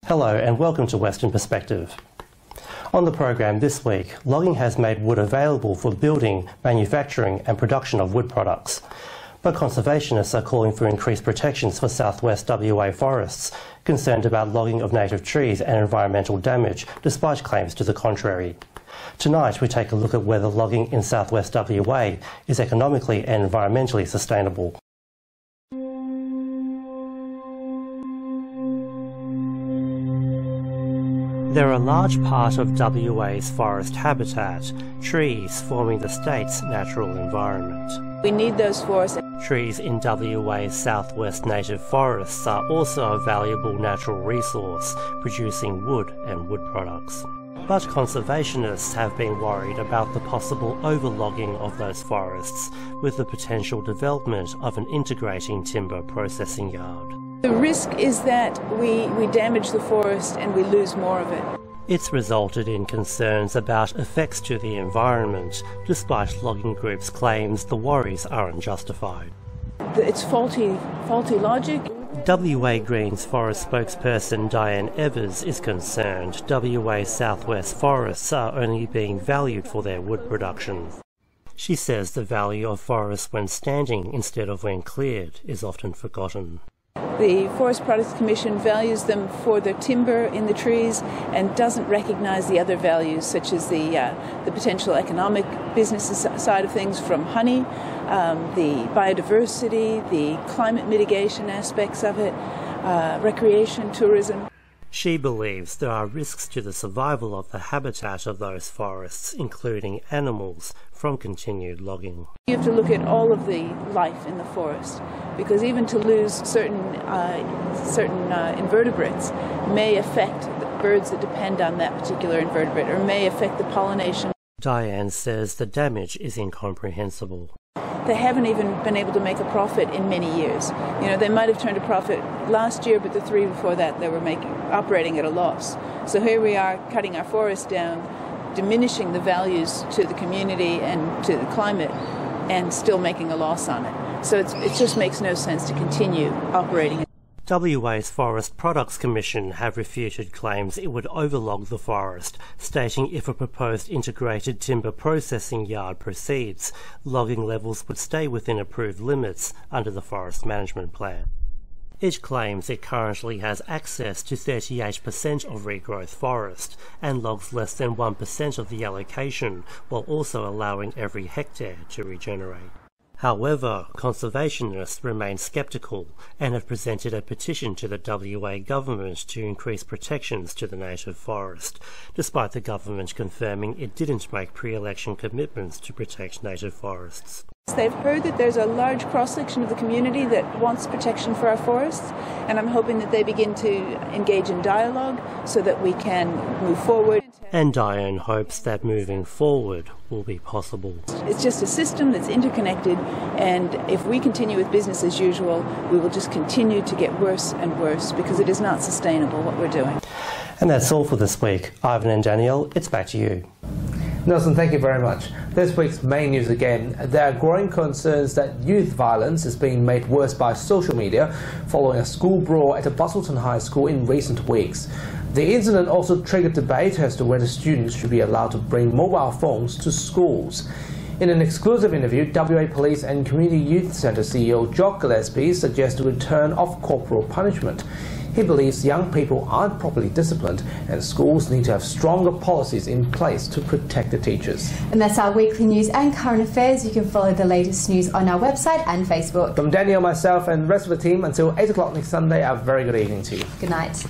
Hello and welcome to Western Perspective. On the program this week, logging has made wood available for building, manufacturing and production of wood products. But conservationists are calling for increased protections for southwest WA forests, concerned about logging of native trees and environmental damage, despite claims to the contrary. Tonight we take a look at whether logging in southwest WA is economically and environmentally sustainable. They're a large part of WA's forest habitat, trees forming the state's natural environment. We need those forests. Trees in WA's southwest native forests are also a valuable natural resource, producing wood and wood products. But conservationists have been worried about the possible overlogging of those forests, with the potential development of an integrating timber processing yard. The risk is that we damage the forest and we lose more of it. It's resulted in concerns about effects to the environment, despite logging groups' claims the worries are unjustified. It's faulty logic. WA Greens Forest spokesperson Diane Evers is concerned WA's southwest forests are only being valued for their wood production. She says the value of forests when standing instead of when cleared is often forgotten. The Forest Products Commission values them for their timber in the trees and doesn't recognise the other values, such as the potential economic business side of things from honey, the biodiversity, the climate mitigation aspects of it, recreation, tourism. She believes there are risks to the survival of the habitat of those forests, including animals, from continued logging. You have to look at all of the life in the forest, because even to lose certain invertebrates may affect the birds that depend on that particular invertebrate, or may affect the pollination. Diane says the damage is incomprehensible. They haven't even been able to make a profit in many years. You know, they might have turned a profit last year, but the three before that they were operating at a loss. So here we are cutting our forest down, diminishing the values to the community and to the climate, and still making a loss on it. So it just makes no sense to continue operating. WA's Forest Products Commission have refuted claims it would overlog the forest, stating if a proposed integrated timber processing yard proceeds, logging levels would stay within approved limits under the Forest Management Plan. It claims it currently has access to 38% of regrowth forest and logs less than 1% of the allocation, while also allowing every hectare to regenerate. However, conservationists remain sceptical and have presented a petition to the WA government to increase protections to the native forest, despite the government confirming it didn't make pre-election commitments to protect native forests. They've heard that there's a large cross-section of the community that wants protection for our forests, and I'm hoping that they begin to engage in dialogue so that we can move forward. And Diane hopes that moving forward will be possible. It's just a system that's interconnected, and if we continue with business as usual, we will just continue to get worse and worse, because it is not sustainable what we're doing. And that's all for this week. Ivan and Danielle, it's back to you. Nelson, thank you very much. This week's main news again. There are growing concerns that youth violence is being made worse by social media following a school brawl at a Busselton High School in recent weeks. The incident also triggered debate as to whether students should be allowed to bring mobile phones to schools. In an exclusive interview, WA Police and Community Youth Centre CEO Jock Gillespie suggests the return of corporal punishment. He believes young people aren't properly disciplined and schools need to have stronger policies in place to protect the teachers. And that's our weekly news and current affairs. You can follow the latest news on our website and Facebook. From Daniel, myself and the rest of the team, until 8 o'clock next Sunday, a very good evening to you. Good night.